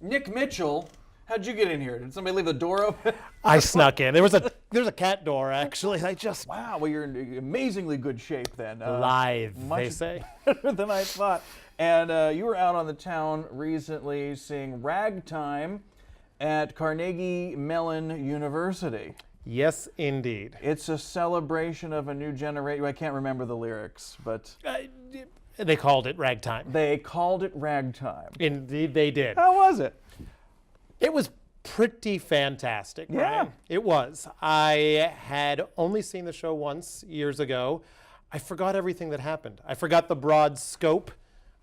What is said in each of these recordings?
Nick Mitchell, how'd you get in here? Did somebody leave the door open? I snuck in. There's a cat door actually. Wow, well you're in amazingly good shape then. Lithe, much they say. better than I thought. And you were out on the town recently seeing Ragtime at Carnegie Mellon University. Yes, indeed. It's a celebration of a new generation. I can't remember the lyrics, but They called it Ragtime. they called it Ragtime. Indeed, they did. How was it? It was pretty fantastic, Yeah. Brian. It was. I had only seen the show once years ago. I forgot everything that happened. I forgot the broad scope.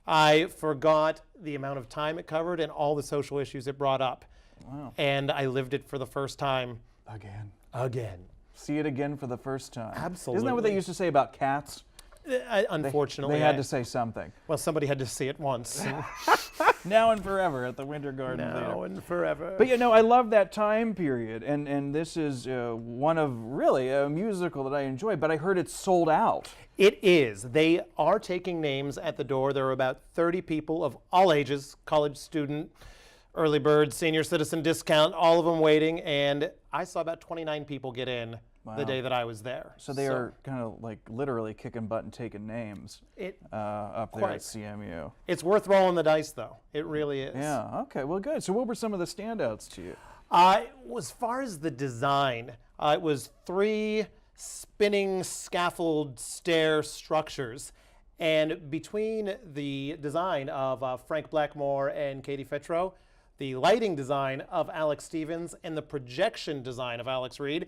I forgot the amount of time it covered and all the social issues it brought up. Wow. And I lived it for the first time. Again. See it again for the first time. Absolutely. Isn't that what they used to say about cats? Unfortunately, They had to say something. Well, somebody had to see it once. Now and forever at the Winter Garden Now Theater. and forever. But I love that time period, and this is one of really a musical that I enjoy, but I heard it's sold out. It is. They are taking names at the door. There are about 30 people of all ages, college student, early bird, senior citizen discount, all of them waiting, and I saw about 29 people get in the day that I was there. So they are kind of like literally kicking butt and taking names up there at CMU. It's worth rolling the dice, though. It really is. Yeah, okay, well good. So what were some of the standouts to you? As far as the design, it was 3 spinning scaffold stair structures. And between the design of Frank Blackmore and Katie Fetro, the lighting design of Alex Stevens, and the projection design of Alex Reed,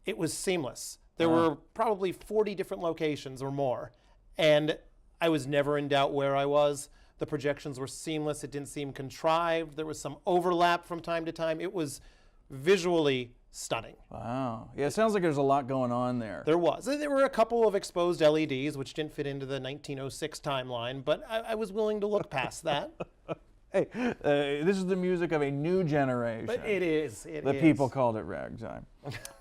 it was seamless. There were probably 40 different locations or more. And I was never in doubt where I was. The projections were seamless. It didn't seem contrived. There was some overlap from time to time. It was visually stunning. Wow. Yeah, it sounds like there's a lot going on there. There was. There were a couple of exposed LEDs, which didn't fit into the 1906 timeline, but I was willing to look past that. Hey, this is the music of a new generation. But it is. The people called it Ragtime.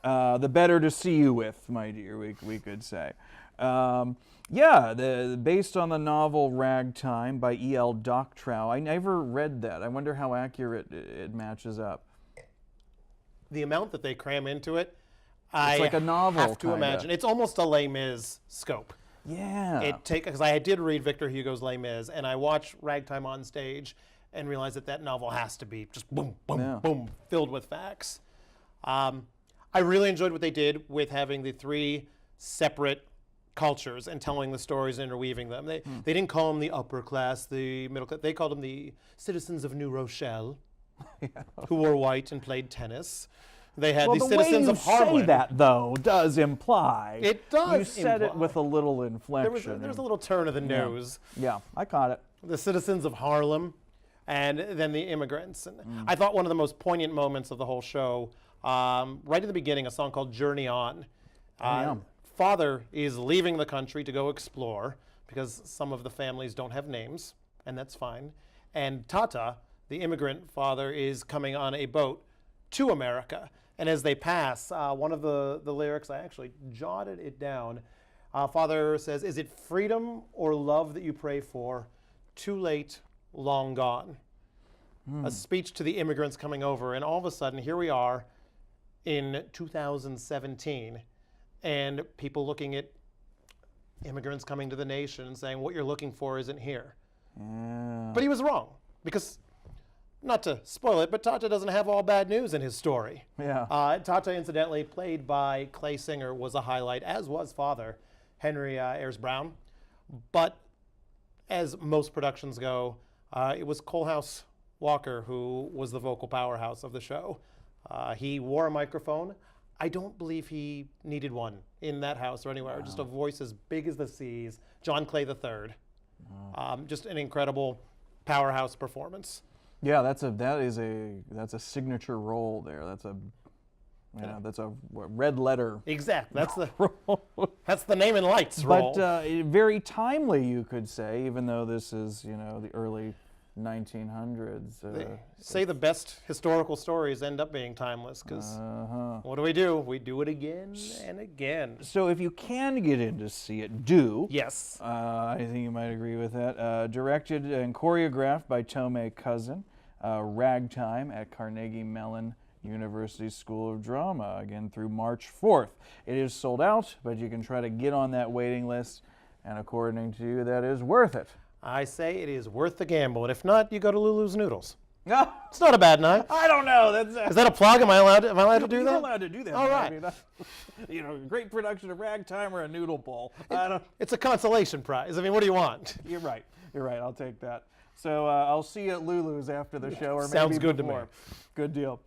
The better to see you with, my dear, we could say. Based on the novel Ragtime by E.L. Doctrow. I never read that. I wonder how accurate it matches up. The amount that they cram into it, It's like a novel, have to kinda. imagine. It's almost a Les Mis scope. Yeah. Because I did read Victor Hugo's Les Mis, and I watched Ragtime on stage and realized that novel has to be just boom, boom, boom, filled with facts. I really enjoyed what they did with having the 3 separate cultures and telling the stories and interweaving them. They didn't call them the upper class, the middle class. They called them the citizens of New Rochelle, who wore white and played tennis. They had the citizens of Harlem. The way you say that, though, does imply. It does. You said it with a little inflection. There was a little turn of the nose. Yeah, I caught it. The citizens of Harlem, and then the immigrants. And I thought one of the most poignant moments of the whole show, right in the beginning, a song called Journey On. Father is leaving the country to go explore because some of the families don't have names, and that's fine. And Tata, the immigrant father, is coming on a boat to America. And as they pass, one of the lyrics, I actually jotted it down. Father says, "Is it freedom or love that you pray for? Too late, long gone." A speech to the immigrants coming over. And all of a sudden, here we are in 2017, and people looking at immigrants coming to the nation and saying, what you're looking for isn't here. Yeah. But he was wrong, because, not to spoil it, but Tata doesn't have all bad news in his story. Yeah. Tata, incidentally, played by Clay Singer, was a highlight, as was Father, Henry Ayers Brown. But as most productions go, it was Coalhouse Walker who was the vocal powerhouse of the show. He wore a microphone. I don't believe he needed one in that house or anywhere. Wow. Just a voice as big as the seas. John Clay III. Wow. Just an incredible powerhouse performance. Yeah, that's a signature role there. That's a red letter. Exactly. That's the name and lights role. But very timely, you could say, even though this is the early 1900s. They say the best historical stories end up being timeless, because what do? We do it again and again. So if you can get in to see it, do. Yes. I think you might agree with that. Directed and choreographed by Tomei Cousin. Ragtime at Carnegie Mellon University School of Drama, again through March 4th. It is sold out, but you can try to get on that waiting list, and according to you, that is worth it. I say it is worth the gamble, and if not, you go to Lulu's Noodles. No, It's not a bad night. I don't know. Is that a plug? Am I allowed to do You're that? allowed to do that. All right. I mean, great production of Ragtime or a noodle bowl. It's a consolation prize. I mean, what do you want? You're right. You're right. I'll take that. So I'll see you at Lulu's after the show, or Sounds maybe good to me. before. Good deal.